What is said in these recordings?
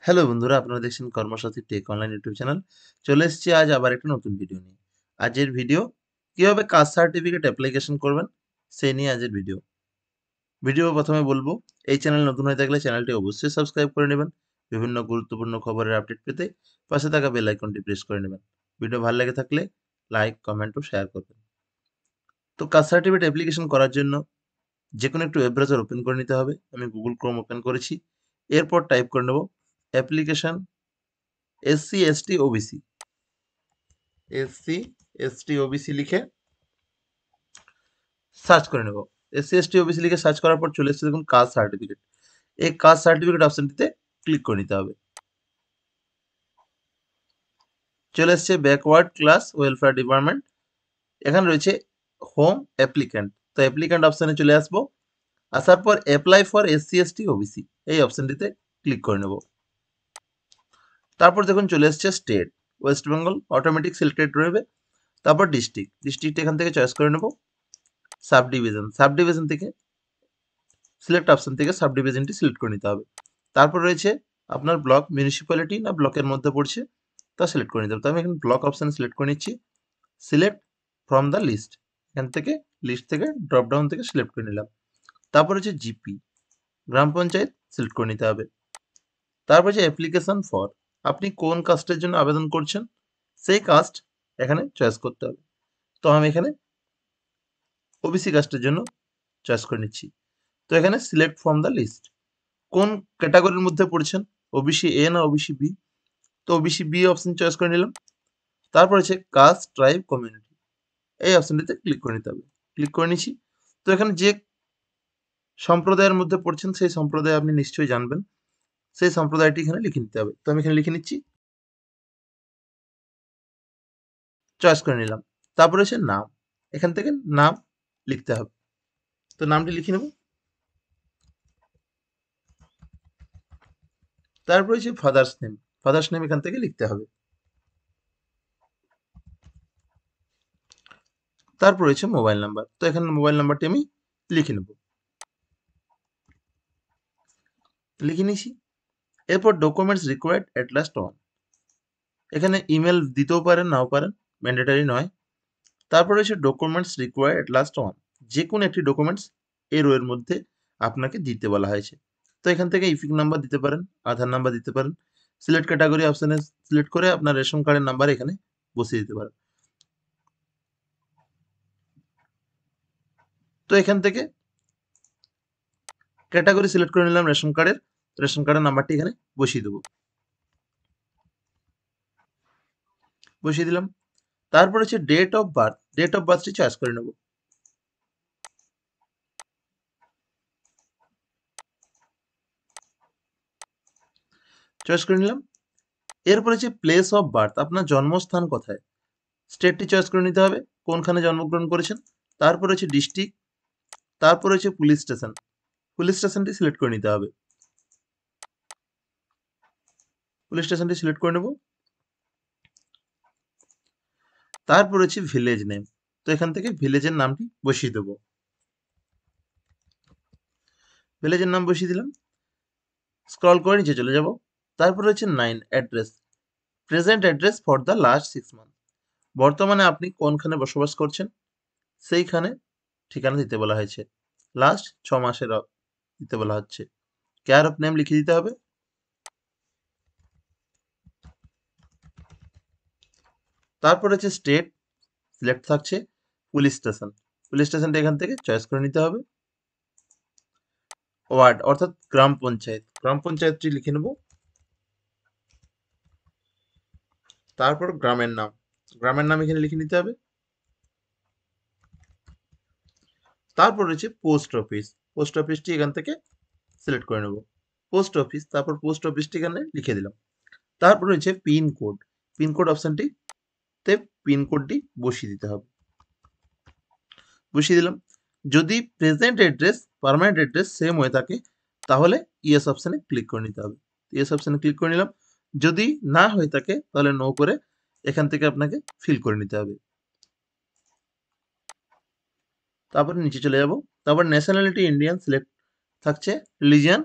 Hello বন্ধুরা, আপনারা দেখছেন Karmasathi tech online YouTube channel. চলে এসেছি আজ আবার একটা নতুন ভিডিও নিয়ে। আজের ভিডিও কিভাবে কাস্ট সার্টিফিকেট অ্যাপ্লিকেশন করবেন সেই নিয়ে আজের ভিডিও। প্রথমে বলবো, এই চ্যানেল নতুন হয়ে থাকলে চ্যানেলটি অবশ্যই সাবস্ক্রাইব করে নেবেন। বিভিন্ন গুরুত্বপূর্ণ খবরের আপডেট পেতে পাশে থাকা বেল আইকনটি প্রেস করে নেবেন। ভিডিও ভালো লেগে থাকলে লাইক, কমেন্ট ও শেয়ার করবেন। তো কাস্ট সার্টিফিকেট অ্যাপ্লিকেশন করার জন্য যেকোনো একটু ওয়েব ব্রাউজার ওপেন করে নিতে হবে। আমি গুগল ক্রোম ওপেন করেছি। এরপর টাইপ করে নেব application SC ST OBC. SC ST OBC লিখে সার্চ করে নেব। এসসি এসটি ওবিসি লিখে সার্চ করার পর চলে এসেছে দেখুন কাস্ট সার্টিফিকেট। এই কাস্ট সার্টিফিকেট অপশনটিতে ক্লিক করে নিতে হবে। চলে এসছে ব্যাকওয়ার্ড ক্লাস ওয়েলফেয়ার ডিপার্টমেন্ট। এখানে রয়েছে হোম অ্যাপ্লিক্যান্ট। তো অ্যাপ্লিক্যান্ট অপশনে চলে আসবো। আসার পর apply for SC ST OBC এই অপশনটিতে ক্লিক করে নেব। তারপর দেখুন চলে এসছে state, West Bengal automatic selected রয়েবে। তারপর ডিস্ট্রিক্ট এখান থেকে চয়েস করে নেব। সাব ডিভিশন থেকে সিলেক্ট অপশন থেকে সাব ডিভিশনটি সিলেক্ট করে নিতে হবে। তারপর রয়েছে আপনার ব্লক, মিউনিসিপ্যালিটি না ব্লকের মধ্যে পড়ছে তা সিলেক্ট করে নিতে হবে। তো আমি এখানে ব্লক অপশন সিলেক্ট করে নিচ্ছি। সিলেক্ট ফ্রম দ্য লিস্ট, এখান থেকে লিস্ট থেকে ড্রপ ডাউন থেকে সিলেক্ট করে নিলাম। তারপর হচ্ছে জিপি, গ্রাম পঞ্চায়েত সিলেক্ট করে নিতে হবে। তারপর হচ্ছে অ্যাপ্লিকেশন ফর, আপনি কোন কাস্টের জন্য আবেদন করছেন সেই কাস্ট এখানে চয়েস করতে হবে। তো আমি এখানে ওবিসি কাস্টের জন্য চয়েস করে নিচ্ছি। তো এখানে সিলেক্ট ফ্রম দ্য লিস্ট, কোন ক্যাটাগরির মধ্যে পড়ছেন, ওবিসি এ না ওবিসি বি। তো ওবিসি বি অপশন চয়েস করে নিলাম। তারপর হচ্ছে কাস্ট ট্রাইব কমিউনিটি, এই অপশনটিতে ক্লিক করে নিতে হবে। ক্লিক করে নিচ্ছি। তো এখানে যে সম্প্রদায়ের মধ্যে পড়ছেন সেই সম্প্রদায় আপনি নিশ্চয়ই জানবেন, সেই সম্প্রদায়টি এখানে লিখে নিতে হবে। তো আমি এখানে লিখে নিচ্ছি, চয়েস করে নিলাম। তারপর হচ্ছে নাম, এখান থেকে নাম লিখতে হবে। তো নামটি লিখে নেব। তারপর হচ্ছে ফাদার্স নেম এখান থেকে লিখতে হবে। তারপর হচ্ছে মোবাইল নাম্বার, তো এখানে মোবাইল নাম্বারটি আমি লিখে নেব। লিখে নিয়েছি। এরপর documents required at last one, এখানে ইমেল দিতেও পারেন নাও পারেন, ম্যান্ডেটারি নয়। তারপর হচ্ছে documents required at last one, যে কোনো একটি ডকুমেন্টস এই রোয়ের মধ্যে আপনাকে দিতে বলা হয়েছে। তো এখান থেকে ইপিক নাম্বার দিতে পারেন, আধার নাম্বার দিতে পারেন। সিলেক্ট ক্যাটাগরি অপশানে সিলেক্ট করে আপনার রেশন কার্ডের নাম্বার এখানে বসিয়ে দিতে পারেন। তো এখান থেকে ক্যাটাগরি সিলেক্ট করে নিলাম রেশন কার্ডের নাম্বারটি এখানে বসিয়ে দেবো, বসিয়ে দিলাম। তারপর হচ্ছে ডেট অফ বার্থটি চয়েস করে নেব। চয়েস করে নিলাম। এরপর হচ্ছে প্লেস অফ বার্থ, আপনার জন্মস্থান কোথায়, স্টেটটি চয়েস করে নিতে হবে কোনখানে জন্মগ্রহণ করেছেন। তারপর হচ্ছে ডিস্ট্রিক্ট, তারপর হচ্ছে পুলিশ স্টেশনটি সিলেক্ট করে নিতে হবে। পুলিশ স্টেশনটি সিলেক্ট করে নেব। তারপর হচ্ছে ভিলেজ নেম, তো এখান থেকে ভিলেজের নামটি বসিয়ে দেবো। ভিলেজের নাম বসিয়ে দিলাম। স্ক্রল করে নিচে চলে যাব। তারপর হচ্ছে 9 address, present address for the last 6 month, বর্তমানে আপনি কোনখানে বসবাস করছেন সেইখানে ঠিকানা দিতে বলা হয়েছে। লাস্ট 6 মাসের দিতে বলা হচ্ছে। কেয়ার অফ নেম লিখে দিতে হবে। তারপর হচ্ছে স্টেট সিলেক্ট থাকছে, পুলিশ স্টেশনটা এখান থেকে চয়েস করে নিতে হবে। ওয়ার্ড অর্থাৎ গ্রাম পঞ্চায়েতটি লিখে নেব। তারপর গ্রামের নাম এখানে লিখে নিতে হবে। তারপর রয়েছে পোস্ট অফিসটি এখান থেকে সিলেক্ট করে নেব। তারপর পোস্ট অফিসটি এখানে লিখে দিলাম। তারপর রয়েছে পিনকোড অপশনটিতে পিনকোডটি বসিয়ে দিতে হবে, বসিয়ে দিলাম। যদি পার্মানেন্ট অ্যাড্রেস সেম হয়ে থাকে তাহলে ইয়েস অপশানে ক্লিক করে নিতে হবে। ইয়েস অপশানে ক্লিক করে নিলাম। যদি না হয়ে থাকে তাহলে নো করে এখান থেকে আপনাকে ফিল করে নিতে হবে। তারপর নিচে চলে যাব। তারপর ন্যাশনালিটি ইন্ডিয়ান সিলেক্ট থাকছে, রিলিজিয়ান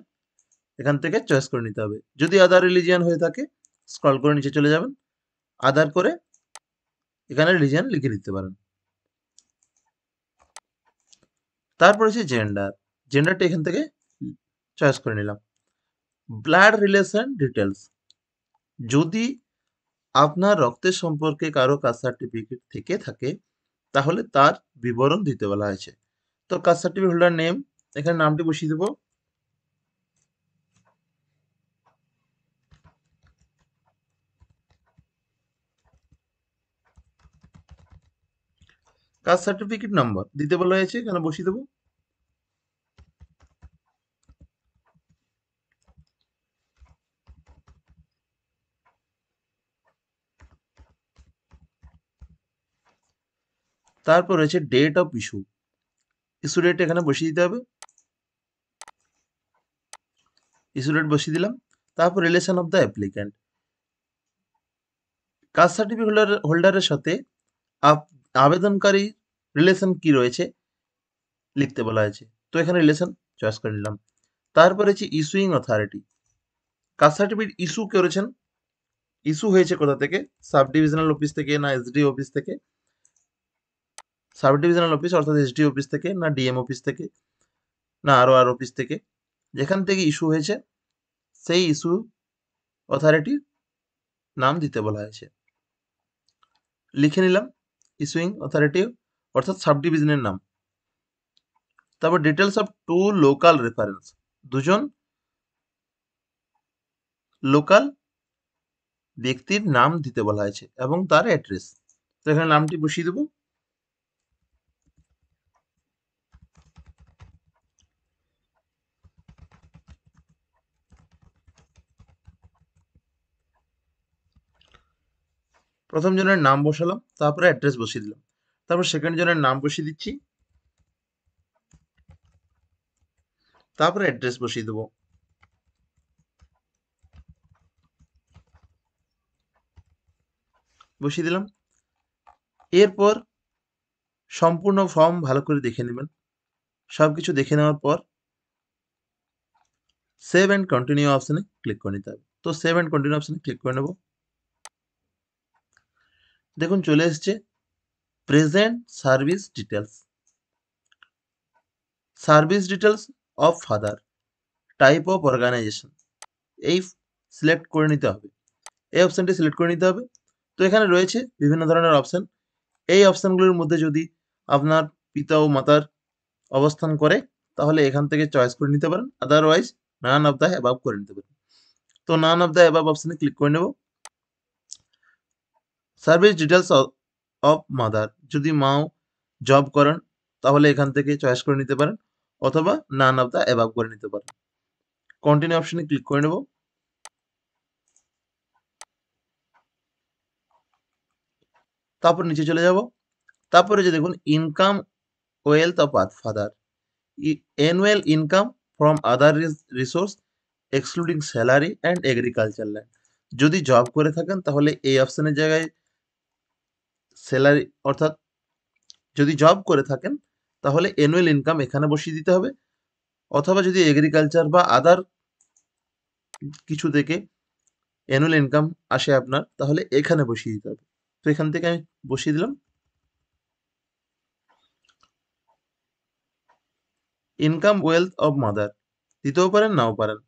এখান থেকে চয়েস করে নিতে হবে। যদি আদার রিলিজিয়ান হয়ে থাকে স্ক্রল করে নিচে চলে যাবেন, আদার করে এখানে রিলিজিয়ান লিখে দিতে পারেন। তারপর হচ্ছে জেন্ডার, জেন্ডারটা এখান থেকে চয়েস করে নিলাম। ব্লাড রিলেশন ডিটেলস, যদি আপনার রক্তের সম্পর্কে কারো কাস্ট সার্টিফিকেট থেকে থাকে তাহলে তার বিবরণ দিতে বলা হয়েছে। তো কাস্ট সার্টিফিকেট হোল্ডার নেম, এখানে নামটি বসিয়ে দেবো। কাস্ট সার্টিফিকেট নাম্বার দিতে বলা হয়েছে, এখানে বসিয়ে দেবো। তারপর রয়েছে date of issue, issue date এখানে বসিয়ে দিতে হবে। ইস্যু ডেট বসিয়ে দিলাম। তারপর relation of the applicant, caste certificate হোল্ডারের সাথে আবেদনকারী রিলেশন কি রয়েছে লিখতে বলা হয়েছে, তো এখানে রিলেশন চয়েস করে নিলাম। তারপর হচ্ছে issuing authority, caste certificate issue করেছেন, ইস্যু হয়েছে কোথা থেকে, সাব ডিভিশনাল অফিস থেকে না এসডি অফিস থেকে, সাব ডিভিশনাল অফিস অর্থাৎ এসডি অফিস থেকে না ডিএম অফিস থেকে না আর অফিস থেকে, যেখান থেকে ইস্যু হয়েছে সেই ইস্যু অথরিটির নাম দিতে বলা হয়েছে, লিখে নিলাম ইস্যুইং অথরিটি অর্থাৎ সাব ডিভিশনের নাম। তারপর details of two local reference, দুজন লোকাল ব্যক্তির নাম দিতে বলা হয়েছে এবং তার অ্যাড্রেস, তো এখানে নামটি বসিয়ে দেবো। প্রথম জনের নাম বসালাম, তারপরে অ্যাড্রেস বসিয়ে দিলাম। তারপর সেকেন্ড জনের নাম বসিয়ে দিচ্ছি, তারপরে অ্যাড্রেস বসিয়ে দেবো। বসিয়ে দিলাম। এরপর সম্পূর্ণ ফর্ম ভালো করে দেখে নেবেন। সবকিছু দেখে নেওয়ার পর সেভ অ্যান্ড কন্টিনিউ অপশনে ক্লিক করে নিতে হবে। তো সেভ অ্যান্ড কন্টিনিউ অপশনে ক্লিক করে নেব। দেখুন চলে এসছে present service details, service details of father, type of organization, এই সিলেক্ট করে নিতে হবে, এই অপশনটি সিলেক্ট করে নিতে হবে। তো এখানে রয়েছে বিভিন্ন ধরনের অপশন, এই অপশনগুলোর মধ্যে যদি আপনার পিতা ও মাতার অবস্থান করে তাহলে এখান থেকে চয়েস করে নিতে পারেন, otherwise none of the above করে নিতে পারেন। তো নান অফ দ্য অ্যাবাভ অপশনে ক্লিক করে নেব। সার্ভিস ডিটেলস অফ মাদার, যদি মাও জব করেন তাহলে এখান থেকে চয়েস করে নিতে পারেন অথবা নান অফ দ্য অ্যাবাভ করে নিতে পারেন। কন্টিনিউ অপশনে ক্লিক করে নেব। তারপর নিচে চলে যাব। তারপরে যে দেখুন income wealth of father, annual income from other resource excluding salary and agriculture land, যদি জব করে থাকেন তাহলে এই অপশনের জায়গায় স্যালারি অর্থাৎ যদি জব করে থাকেন তাহলে অ্যানুয়াল ইনকাম এখানে বসিয়ে দিতে হবে, অথবা যদি এগ্রিকালচার বা আদার কিছু থেকে অ্যানুয়াল ইনকাম আসে আপনার তাহলে এখানে বসিয়ে দিতে হবে। তো এখান থেকে আমি বসিয়ে দিলাম ইনকাম ওয়েলথ অফ মাদার, দিতেও পারেন নাও পারেন।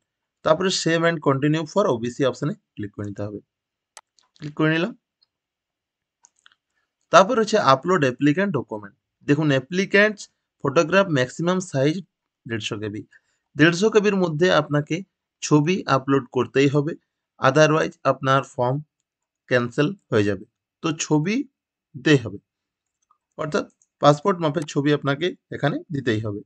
তারপরে save and continue for OBC অপশনে ক্লিক করে নিতে হবে, ক্লিক করে নিলাম। তারপর হচ্ছে আপলোড অ্যাপ্লিক্যান্ট ডকুমেন্ট, দেখুন অ্যাপ্লিক্যান্টস ফটোগ্রাফ ম্যাক্সিমাম সাইজ 150 কেবি, 150 কেবির মধ্যে আপনাকে ছবি আপলোড করতেই হবে, আদারওয়াইজ আপনার ফর্ম ক্যান্সেল হয়ে যাবে। তো ছবি দিতেই হবে, অর্থাৎ পাসপোর্ট মাপের ছবি আপনাকে এখানে দিতেই হবে।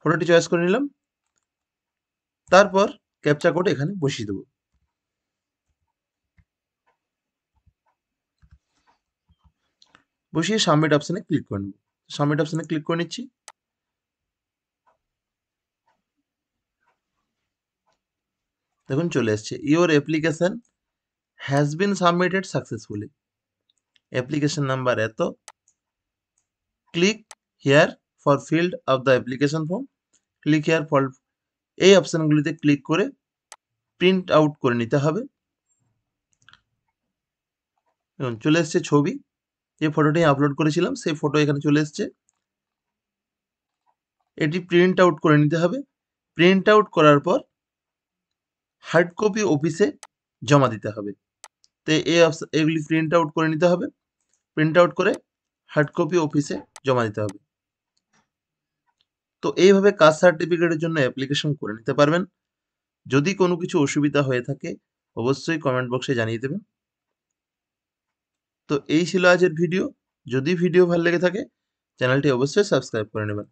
ফটোটি চয়েস করে নিলাম। তারপর ক্যাপচা কোড এখানে বসিয়ে দেবো। বসিয়ে সাবমিট অপশনে ক্লিক করে নেব। সাবমিট অপশনে ক্লিক করে নিচ্ছি। দেখুন চলে এসছে your application has been submitted successfully, application number এত, click here for field of the application form, click here for, এই অপশানগুলিতে ক্লিক করে প্রিন্ট আউট করে নিতে হবে। এবং চলে এসছে ছবি, যে ফটোটি আপলোড করেছিলাম সেই ফটো এখানে চলে এসছে। এটি প্রিন্ট আউট করে নিতে হবে। প্রিন্ট আউট করার পর হার্ড কপি অফিসে জমা দিতে হবে। তো এগুলি প্রিন্ট আউট করে নিতে হবে। প্রিন্ট আউট করে হার্ড কপি অফিসে জমা দিতে হবে। তো এইভাবে কাস্ট সার্টিফিকেটের জন্য অ্যাপ্লিকেশন করে নিতে পারবেন। যদি কোনো কিছু অসুবিধা হয়ে থাকে অবশ্যই কমেন্ট বক্সে জানিয়ে দেবেন। তো এই ছিল আজকের ভিডিও। যদি ভিডিও ভালো লেগে থাকে চ্যানেলটি অবশ্যই সাবস্ক্রাইব করে নেবেন।